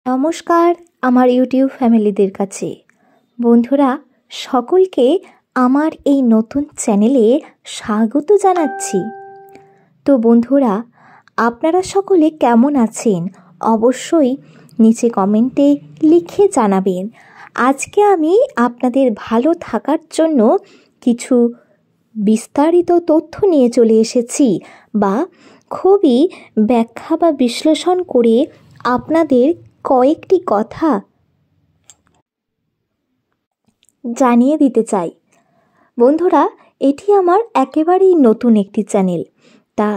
নমস্কার আমার ইউটিউব ফ্যামিলিদের কাছে। বন্ধুরা, সকলকে আমার এই নতুন চ্যানেলে স্বাগত জানাচ্ছি। তো বন্ধুরা, আপনারা সকলে কেমন আছেন অবশ্যই নিচে কমেন্টে লিখে জানাবেন। আজকে আমি আপনাদের ভালো থাকার জন্য কিছু বিস্তারিত তথ্য নিয়ে চলে এসেছি, বা খুবই ব্যাখ্যা বা বিশ্লেষণ করে আপনাদের কয়েকটি কথা জানিয়ে দিতে চাই। বন্ধুরা, এটি আমার একেবারেই নতুন একটি চ্যানেল। তা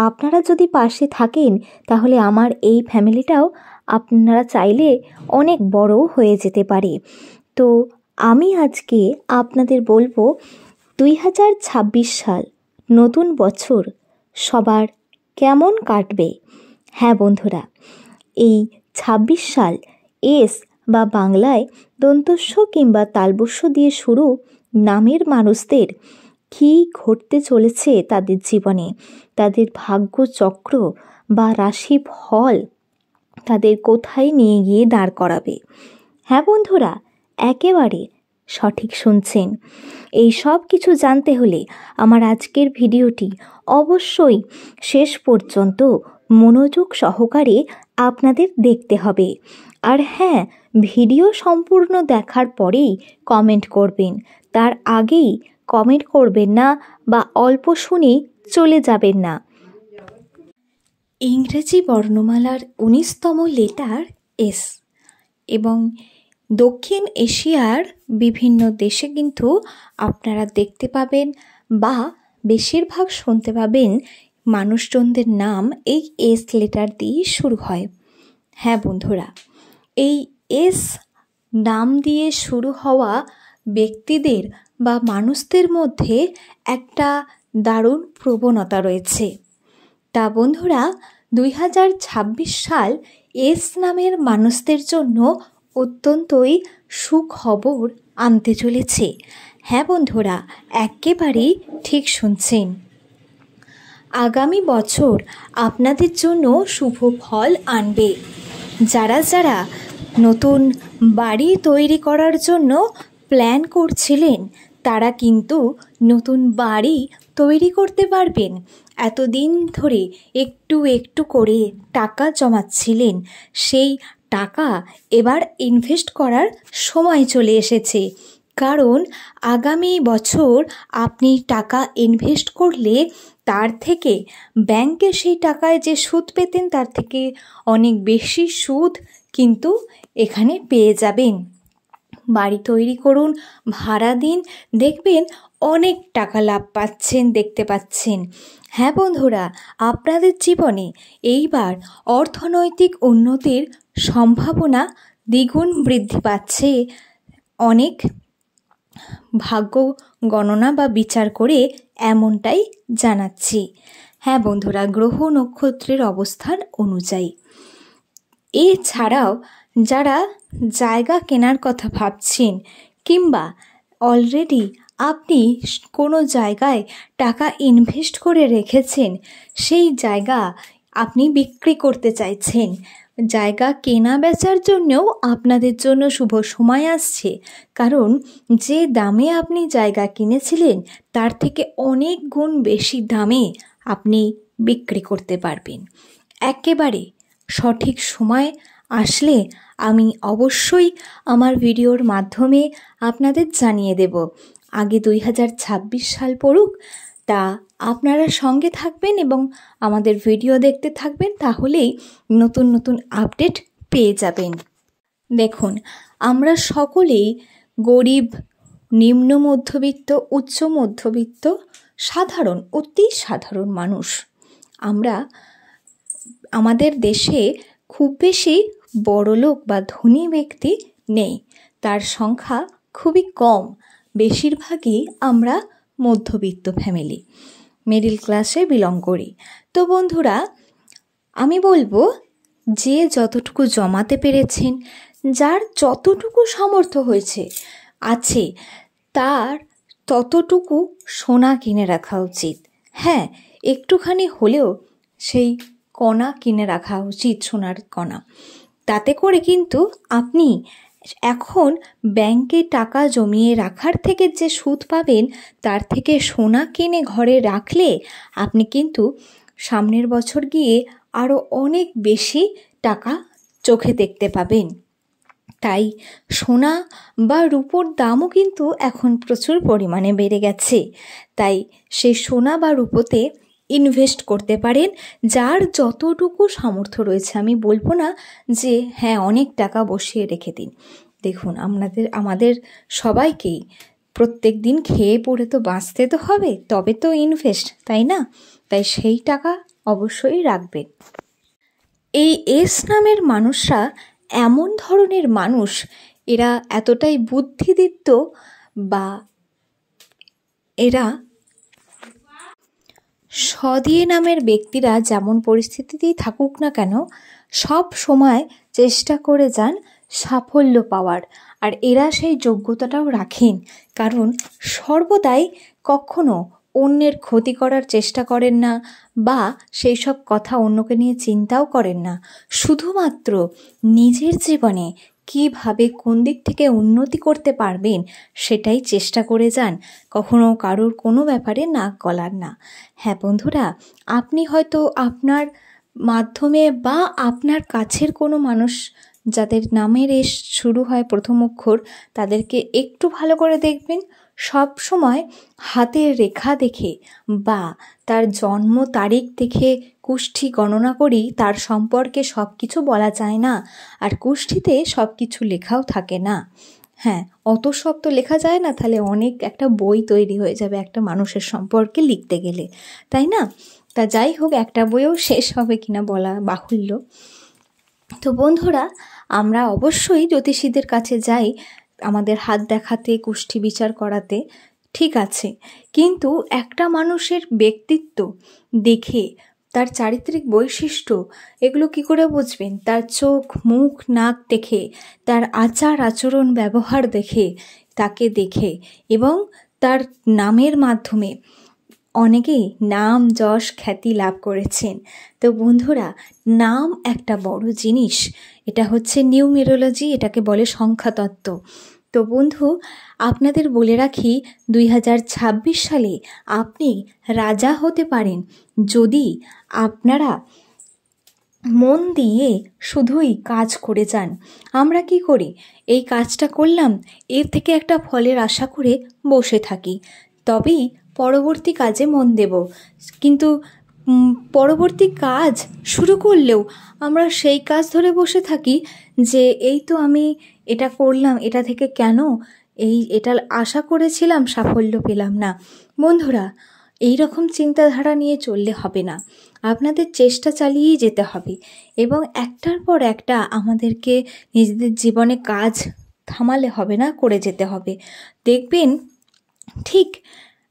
আপনারা যদি পাশে থাকেন তাহলে আমার এই ফ্যামিলিটাও আপনারা চাইলে অনেক বড় হয়ে যেতে পারে। তো আমি আজকে আপনাদের বলবো 2026 সাল নতুন বছর সবার কেমন কাটবে। হ্যাঁ বন্ধুরা, এই 26 সাল এস বা বাংলায় দন্তস্ব কিংবা তালবস্য দিয়ে শুরু নামের মানুষদের কী ঘটতে চলেছে তাদের জীবনে, তাদের ভাগ্যচক্র বা রাশি ফল তাদের কোথায় নিয়ে গিয়ে দাঁড় করাবে। হ্যাঁ বন্ধুরা, একেবারে সঠিক শুনছেন। এই সব কিছু জানতে হলে আমার আজকের ভিডিওটি অবশ্যই শেষ পর্যন্ত মনোযোগ সহকারে আপনাদের দেখতে হবে। আর হ্যাঁ, ভিডিও সম্পূর্ণ দেখার পরেই কমেন্ট করবেন, তার আগেই কমেন্ট করবেন না বা অল্প শুনেই চলে যাবেন না। ইংরেজি বর্ণমালার 19তম লেটার এস, এবং দক্ষিণ এশিয়ার বিভিন্ন দেশে কিন্তু আপনারা দেখতে পাবেন বা বেশিরভাগ শুনতে পাবেন মানুষজনদের নাম এই এস লেটার দিয়ে শুরু হয়। হ্যাঁ বন্ধুরা, এই এস নাম দিয়ে শুরু হওয়া ব্যক্তিদের বা মানুষদের মধ্যে একটা দারুণ প্রবণতা রয়েছে। তা বন্ধুরা, 2026 সাল এস নামের মানুষদের জন্য অত্যন্তই সুখবর আনতে চলেছে। হ্যাঁ বন্ধুরা, একেবারেই ঠিক শুনছেন। আগামী বছর আপনাদের জন্য শুভ ফল আনবে। যারা যারা নতুন বাড়ি তৈরি করার জন্য প্ল্যান করছিলেন তারা কিন্তু নতুন বাড়ি তৈরি করতে পারবেন। এতদিন ধরে একটু একটু করে টাকা জমাচ্ছিলেন, সেই টাকা এবার ইনভেস্ট করার সময় চলে এসেছে। কারণ আগামী বছর আপনি টাকা ইনভেস্ট করলে তার থেকে ব্যাংকে সেই টাকায় যে সুদ পেতেন তার থেকে অনেক বেশি সুদ কিন্তু এখানে পেয়ে যাবেন। বাড়ি তৈরি করুন, ভাড়া দিন, দেখবেন অনেক টাকা লাভ পাচ্ছেন, দেখতে পাচ্ছেন। হ্যাঁ বন্ধুরা, আপনাদের জীবনে এইবার অর্থনৈতিক উন্নতির সম্ভাবনা দ্বিগুণ বৃদ্ধি পাচ্ছে, অনেক ভাগ্য গণনা বা বিচার করে এমনটাই জানাচ্ছি। হ্যাঁ বন্ধুরা, গ্রহ নক্ষত্রের অবস্থান অনুযায়ী। এছাড়াও যারা জায়গা কেনার কথা ভাবছেন কিংবা অলরেডি আপনি কোনো জায়গায় টাকা ইনভেস্ট করে রেখেছেন, সেই জায়গা আপনি বিক্রি করতে চাইছেন, জায়গা কেনা বেচার জন্যও আপনাদের জন্য শুভ সময় আসছে। কারণ যে দামে আপনি জায়গা কিনেছিলেন তার থেকে অনেক গুণ বেশি দামে আপনি বিক্রি করতে পারবেন। একেবারে সঠিক সময় আসলে আমি অবশ্যই আমার ভিডিওর মাধ্যমে আপনাদের জানিয়ে দেব। আগে 2026 সাল পড়ুক, তা আপনারা সঙ্গে থাকবেন এবং আমাদের ভিডিও দেখতে থাকবেন, তাহলেই নতুন নতুন আপডেট পেয়ে যাবেন। দেখুন, আমরা সকলেই গরিব, নিম্ন মধ্যবিত্ত, উচ্চ মধ্যবিত্ত, সাধারণ, অতি সাধারণ মানুষ। আমরা আমাদের দেশে খুব বেশি বড়লোক বা ধনী ব্যক্তি নেই, তার সংখ্যা খুবই কম। বেশিরভাগই আমরা মধ্যবিত্ত ফ্যামিলি, মিডল ক্লাসে বিলং করি। তো বন্ধুরা, আমি বলবো যে যতটুকু জমাতে পেরেছেন, যার যতটুকু সামর্থ্য হয়েছে আছে, তার ততটুকু সোনা কিনে রাখা উচিত। হ্যাঁ, একটুখানি হলেও সেই কণা কিনে রাখা উচিত, সোনার কণা। তাতে করে কিন্তু আপনি এখন ব্যাংকে টাকা জমিয়ে রাখার থেকে যে সুদ পাবেন, তার থেকে সোনা কিনে ঘরে রাখলে আপনি কিন্তু সামনের বছর গিয়ে আরও অনেক বেশি টাকা চোখে দেখতে পাবেন। তাই সোনা বা রূপোর দামও কিন্তু এখন প্রচুর পরিমাণে বেড়ে গেছে। তাই সেই সোনা বা রূপোতে ইনভেস্ট করতে পারেন, যার যতটুকু সামর্থ্য রয়েছে। আমি বলবো না যে হ্যাঁ অনেক টাকা বসিয়ে রেখে দিন। দেখুন, আমাদের সবাইকেই প্রত্যেক দিন খেয়ে পড়ে তো বাঁচতে তো হবে, তবে তো ইনভেস্ট, তাই না? তাই সেই টাকা অবশ্যই রাখবেন। এই এস নামের মানুষরা এমন ধরনের মানুষ, এরা এতটাই বুদ্ধিদীপ্ত বা এরা সদিয়ে নামের ব্যক্তিরা যেমন পরিস্থিতিতেই থাকুক না কেন, সব সময় চেষ্টা করে যান সাফল্য পাওয়ার। আর এরা সেই যোগ্যতাটাও রাখেন, কারণ সর্বদাই কখনো অন্যের ক্ষতি করার চেষ্টা করেন না বা সেই সব কথা অন্যকে নিয়ে চিন্তাও করেন না। শুধুমাত্র নিজের জীবনে কিভাবে কোন দিক থেকে উন্নতি করতে পারবেন সেটাই চেষ্টা করে যান, কখনো কারোর কোনো ব্যাপারে নাক গলান না। হ্যাঁ বন্ধুরা, আপনি হয়তো আপনার মাধ্যমে বা আপনার কাছের কোনো মানুষ যাদের নামের এস শুরু হয় প্রথম অক্ষর, তাদেরকে একটু ভালো করে দেখবেন। সব সময় হাতের রেখা দেখে বা তার জন্ম তারিখ দেখে কুষ্ঠি গণনা করি তার সম্পর্কে সব কিছু বলা যায় না, আর কুষ্ঠিতে সব কিছু লেখাও থাকে না। হ্যাঁ, অত সব তো লেখা যায় না, তাহলে অনেক একটা বই তৈরি হয়ে যাবে একটা মানুষের সম্পর্কে লিখতে গেলে, তাই না? তা যাই হোক, একটা বইও শেষ হবে কিনা বলা বাহুল্য। তো বন্ধুরা, আমরা অবশ্যই জ্যোতিষীদের কাছে যাই আমাদের হাত দেখাতে, কুষ্ঠি বিচার করাতে, ঠিক আছে, কিন্তু একটা মানুষের ব্যক্তিত্ব দেখে, তার চারিত্রিক বৈশিষ্ট্য, এগুলো কি করে বুঝবেন? তার চোখ, মুখ, নাক দেখে, তার আচার আচরণ ব্যবহার দেখে, তাকে দেখে এবং তার নামের মাধ্যমে অনেকেই নাম যশ খ্যাতি লাভ করেছেন। তো বন্ধুরা, নাম একটা বড় জিনিস, এটা হচ্ছে নিউমেরোলজি, এটাকে বলে সংখ্যাতত্ত্ব। তো বন্ধু, আপনাদের বলে রাখি 2026 সালে আপনি রাজা হতে পারেন যদি আপনারা মন দিয়ে শুধুই কাজ করে যান। আমরা কি করি? এই কাজটা করলাম, এর থেকে একটা ফলের আশা করে বসে থাকি, তবেই পরবর্তী কাজে মন দেব। কিন্তু পরবর্তী কাজ শুরু করলেও আমরা সেই কাজ ধরে বসে থাকি যে এই তো আমি এটা করলাম, এটা থেকে কেন এটা আশা করেছিলাম, সাফল্য পেলাম না। বন্ধুরা, এই রকম চিন্তাধারা নিয়ে চললে হবে না, আপনাদের চেষ্টা চালিয়েই যেতে হবে এবং একটার পর একটা আমাদেরকে নিজেদের জীবনে কাজ থামালে হবে না, করে যেতে হবে। দেখবেন ঠিক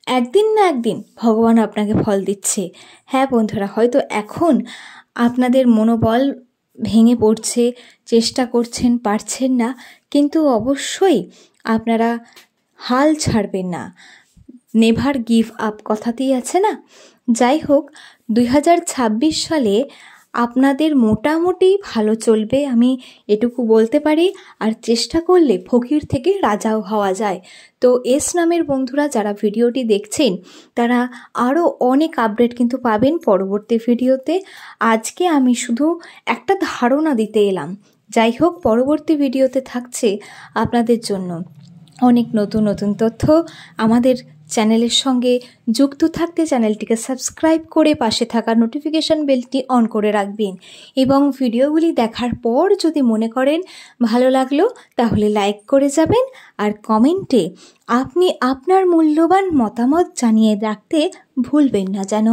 একদিন না একদিন ভগবান আপনাকে ফল দিচ্ছে। হ্যাঁ বন্ধুরা, হয়তো এখন আপনাদের মনোবল ভেঙে পড়ছে, চেষ্টা করছেন, পারছেন না, কিন্তু অবশ্যই আপনারা হাল ছাড়বেন না। নেভার গিভ আপ কথাতেই আছে না? যাই হোক, 2026 সালে আপনাদের মোটামুটি ভালো চলবে, আমি এটুকু বলতে পারি। আর চেষ্টা করলে ফকির থেকে রাজাও হওয়া যায়। তো এস নামের বন্ধুরা যারা ভিডিওটি দেখছেন, তারা আরও অনেক আপডেট কিন্তু পাবেন পরবর্তী ভিডিওতে। আজকে আমি শুধু একটা ধারণা দিতে এলাম। যাই হোক, পরবর্তী ভিডিওতে থাকছে আপনাদের জন্য অনেক নতুন নতুন তথ্য। আমাদের চ্যানেলের সঙ্গে যুক্ত থাকতে চ্যানেলটিকে সাবস্ক্রাইব করে পাশে থাকা নোটিফিকেশান বেলটি অন করে রাখবেন এবং ভিডিওগুলি দেখার পর যদি মনে করেন ভালো লাগলো, তাহলে লাইক করে যাবেন আর কমেন্টে আপনি আপনার মূল্যবান মতামত জানিয়ে রাখতে ভুলবেন না যেন।